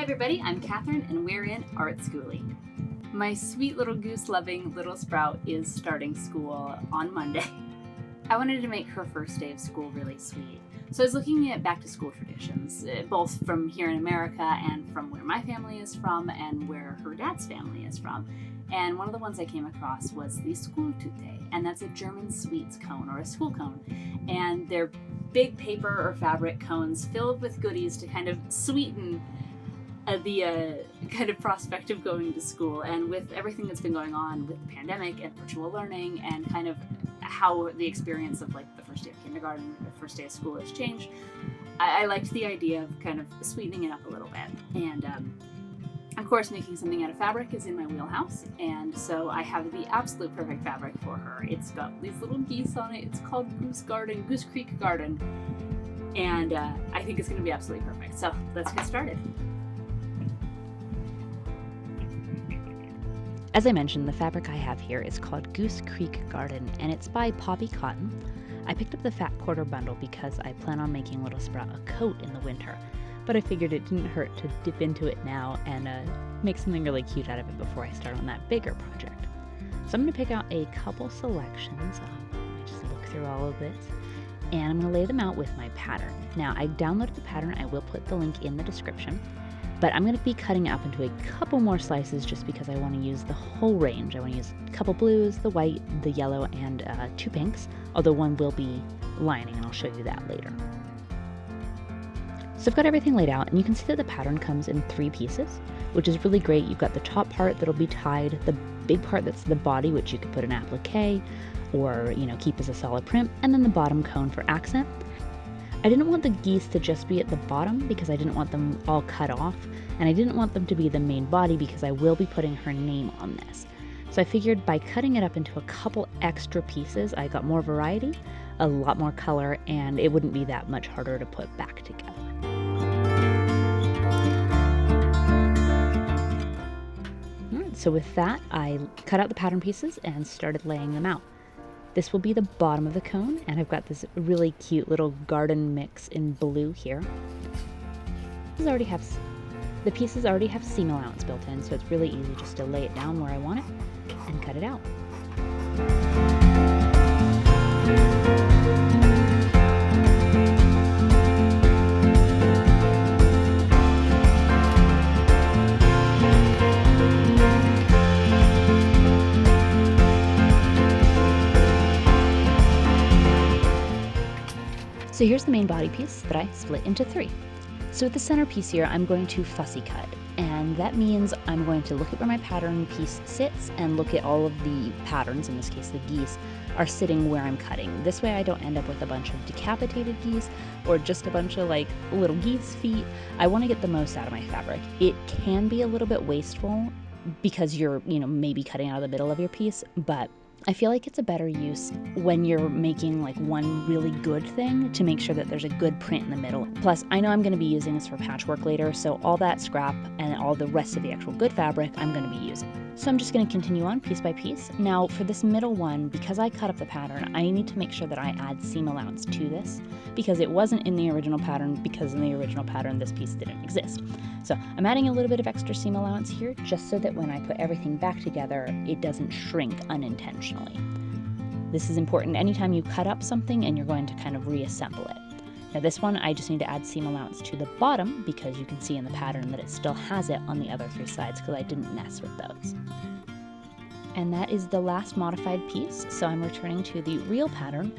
Hi everybody, I'm Katherine and we're in Art Skoolie. My sweet little goose-loving little sprout is starting school on Monday. I wanted to make her first day of school really sweet. So I was looking at back to school traditions, both from here in America and from where my family is from and where her dad's family is from. And one of the ones I came across was the Schultüte, and that's a German sweets cone or a school cone. And they're big paper or fabric cones filled with goodies to kind of sweeten the kind of prospect of going to school. And with everything that's been going on with the pandemic and virtual learning and kind of how the experience of like the first day of kindergarten, the first day of school has changed, I liked the idea of kind of sweetening it up a little bit. And of course, making something out of fabric is in my wheelhouse, and so I have the absolute perfect fabric for her. It's got these little geese on it. It's called Goose Creek Garden, and I think it's going to be absolutely perfect. So let's get started. As I mentioned, the fabric I have here is called Goose Creek Garden, and it's by Poppy Cotton. I picked up the fat quarter bundle because I plan on making Little Sprout a coat in the winter, but I figured it didn't hurt to dip into it now and make something really cute out of it before I start on that bigger project. So I'm going to pick out a couple selections. I just look through all of this, and I'm going to lay them out with my pattern. Now, I downloaded the pattern. I will put the link in the description. But I'm going to be cutting it up into a couple more slices just because I want to use the whole range. I want to use a couple blues, the white, the yellow, and 2 pinks, although one will be lining, and I'll show you that later. So I've got everything laid out, and you can see that the pattern comes in 3 pieces, which is really great. You've got the top part that'll be tied, the big part that's the body, which you could put an applique or, keep as a solid print, and then the bottom cone for accent. I didn't want the geese to just be at the bottom because I didn't want them all cut off, and I didn't want them to be the main body because I will be putting her name on this. So I figured by cutting it up into a couple extra pieces, I got more variety, a lot more color, and it wouldn't be that much harder to put back together. Alright, so with that, I cut out the pattern pieces and started laying them out. This will be the bottom of the cone, and I've got this really cute little garden mix in blue here. The pieces already have seam allowance built in, so it's really easy just to lay it down where I want it and cut it out. So here's the main body piece that I split into 3. So with the center piece here, I'm going to fussy cut, and that means I'm going to look at where my pattern piece sits and look at all of the patterns, in this case the geese, are sitting where I'm cutting. This way I don't end up with a bunch of decapitated geese or just a bunch of like little geese feet. I want to get the most out of my fabric. It can be a little bit wasteful because you're, maybe cutting out of the middle of your piece, but I feel like it's a better use when you're making like one really good thing to make sure that there's a good print in the middle. Plus, I know I'm going to be using this for patchwork later, so all that scrap and all the rest of the actual good fabric I'm going to be using. So I'm just going to continue on piece by piece. Now for this middle one, because I cut up the pattern, I need to make sure that I add seam allowance to this because it wasn't in the original pattern, because in the original pattern this piece didn't exist. So I'm adding a little bit of extra seam allowance here just so that when I put everything back together, it doesn't shrink unintentionally. This is important anytime you cut up something and you're going to kind of reassemble it. Now this one, I just need to add seam allowance to the bottom because you can see in the pattern that it still has it on the other 3 sides because I didn't mess with those. And that is the last modified piece, so I'm returning to the real pattern.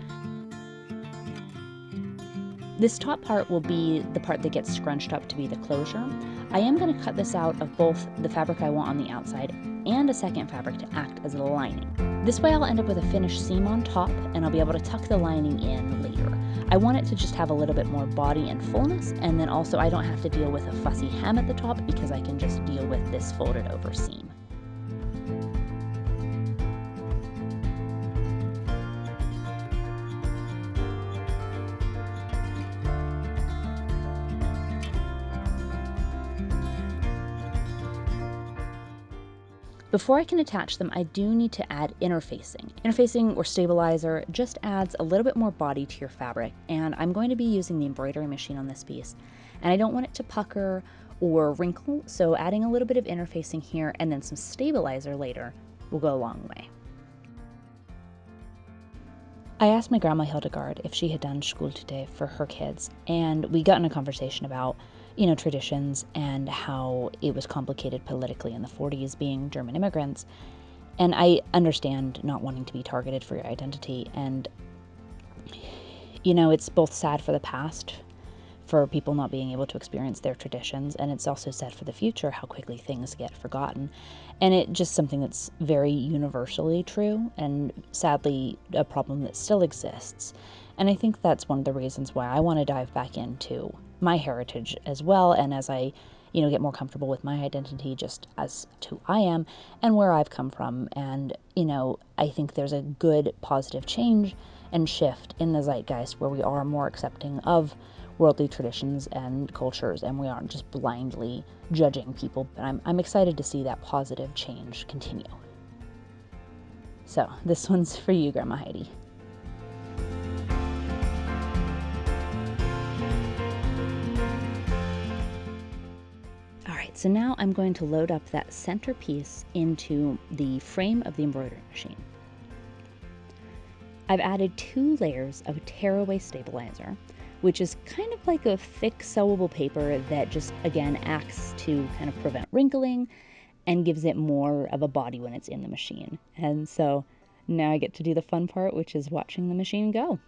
This top part will be the part that gets scrunched up to be the closure. I am going to cut this out of both the fabric I want on the outside and a second fabric to act as a lining. This way I'll end up with a finished seam on top, and I'll be able to tuck the lining in later. I want it to just have a little bit more body and fullness, and then also I don't have to deal with a fussy hem at the top because I can just deal with this folded over seam. Before I can attach them, I do need to add interfacing. Interfacing or stabilizer just adds a little bit more body to your fabric, and I'm going to be using the embroidery machine on this piece. And I don't want it to pucker or wrinkle, so adding a little bit of interfacing here and then some stabilizer later will go a long way. I asked my grandma Hildegard if she had done Schultüte for her kids, and we got in a conversation about, traditions and how it was complicated politically in the 40s being German immigrants. And I understand not wanting to be targeted for your identity, and, it's both sad for the past, for people not being able to experience their traditions, and it's also sad for the future how quickly things get forgotten. And it's just something that's very universally true and sadly a problem that still exists. And I think that's one of the reasons why I want to dive back into my heritage as well, and as I get more comfortable with my identity just as to who I am and where I've come from. And I think there's a good positive change and shift in the zeitgeist where we are more accepting of worldly traditions and cultures, and we aren't just blindly judging people. But I'm excited to see that positive change continue. So this one's for you, Grandma Heidi. All right, so now I'm going to load up that centerpiece into the frame of the embroidery machine. I've added 2 layers of tearaway stabilizer, which is kind of like a thick sewable paper that just, again, acts to kind of prevent wrinkling and gives it more of a body when it's in the machine. And so now I get to do the fun part, which is watching the machine go.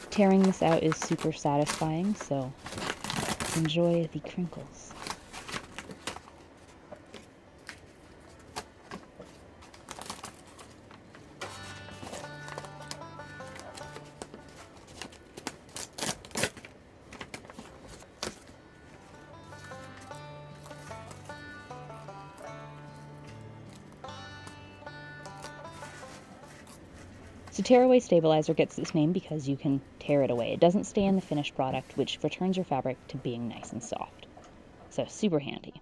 Tearing this out is super satisfying, so enjoy the crinkles. So tearaway stabilizer gets its name because you can tear it away. It doesn't stay in the finished product, which returns your fabric to being nice and soft. So super handy.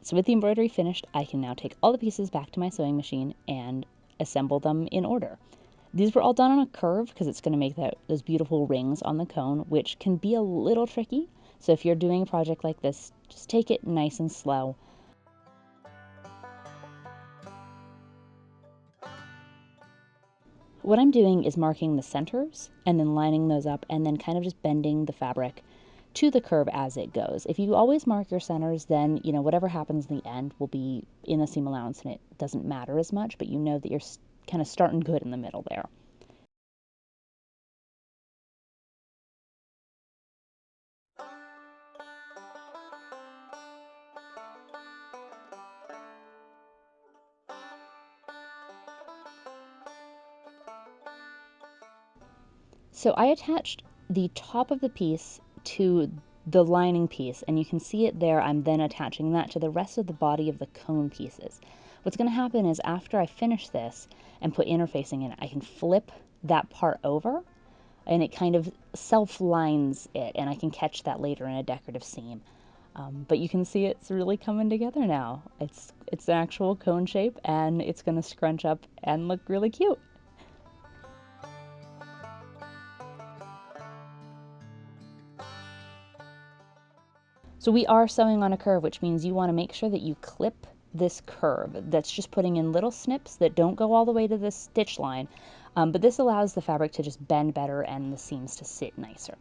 So with the embroidery finished, I can now take all the pieces back to my sewing machine and assemble them in order. These were all done on a curve because it's going to make those beautiful rings on the cone, which can be a little tricky. So if you're doing a project like this, just take it nice and slow. What I'm doing is marking the centers and then lining those up and then kind of just bending the fabric to the curve as it goes. If you always mark your centers, then, whatever happens in the end will be in the seam allowance and it doesn't matter as much, but you know that you're kind of starting good in the middle there. So I attached the top of the piece to the lining piece, and you can see it there. I'm then attaching that to the rest of the body of the cone pieces. What's going to happen is after I finish this and put interfacing in it, I can flip that part over and it kind of self-lines it, and I can catch that later in a decorative seam. But you can see it's really coming together now. It's an actual cone shape, and it's going to scrunch up and look really cute. So we are sewing on a curve, which means you want to make sure that you clip this curve. That's just putting in little snips that don't go all the way to the stitch line, but this allows the fabric to just bend better and the seams to sit nicer.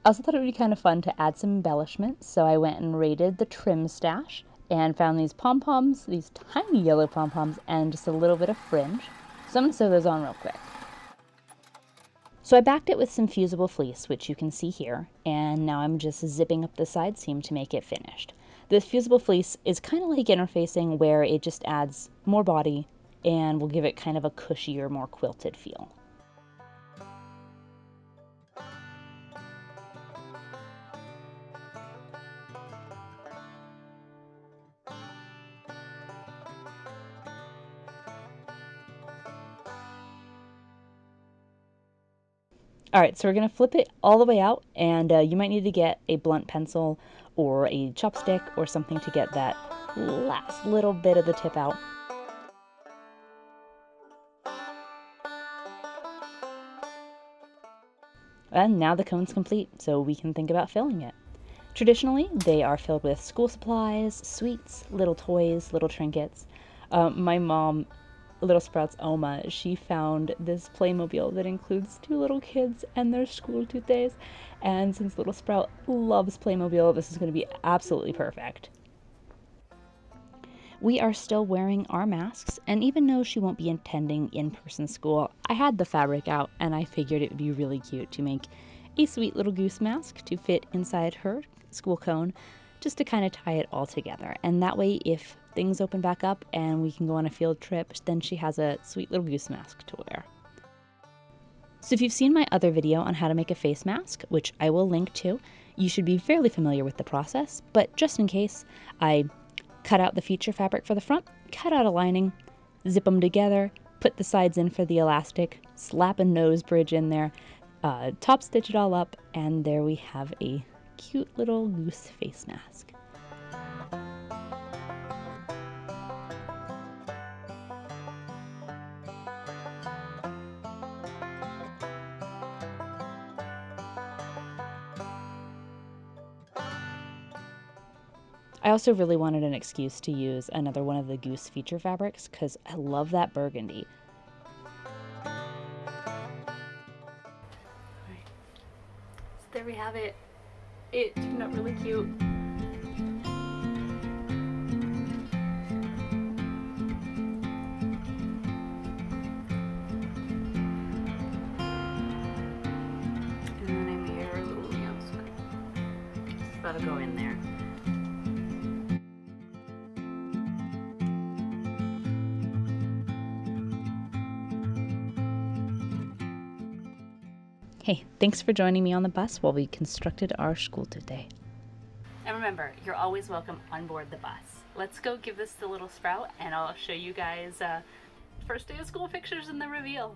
I also thought it would be kind of fun to add some embellishments, so I went and raided the trim stash and found these pom-poms, these tiny yellow pom-poms, and just a little bit of fringe. So I'm going to sew those on real quick. So I backed it with some fusible fleece, which you can see here, and now I'm just zipping up the side seam to make it finished. This fusible fleece is kind of like interfacing, where it just adds more body and will give it kind of a cushier, more quilted feel. All right, so we're going to flip it all the way out, and you might need to get a blunt pencil or a chopstick or something to get that last little bit of the tip out. And now the cone's complete, so we can think about filling it. Traditionally, they are filled with school supplies, sweets, little toys, little trinkets. My mom, Little Sprout's Oma, she found this Playmobil that includes 2 little kids and their Schultütes. And since Little Sprout loves Playmobil, this is going to be absolutely perfect. We are still wearing our masks, and even though she won't be attending in-person school, I had the fabric out and I figured it would be really cute to make a sweet little goose mask to fit inside her school cone, just to kind of tie it all together. And that way, if things open back up and we can go on a field trip, then she has a sweet little goose mask to wear. So if you've seen my other video on how to make a face mask, which I will link to, you should be fairly familiar with the process, but just in case, I cut out the feature fabric for the front, cut out a lining, zip them together, put the sides in for the elastic, slap a nose bridge in there, top stitch it all up, and there we have a cute little goose face mask. I also really wanted an excuse to use another one of the goose feature fabrics because I love that burgundy. So there we have it. It turned out really cute. And then I made our little mask. That'll go in there. Hey, thanks for joining me on the bus while we constructed our Schultüte. And remember, you're always welcome on board the bus. Let's go give this to Little Sprout and I'll show you guys first day of school pictures and the reveal.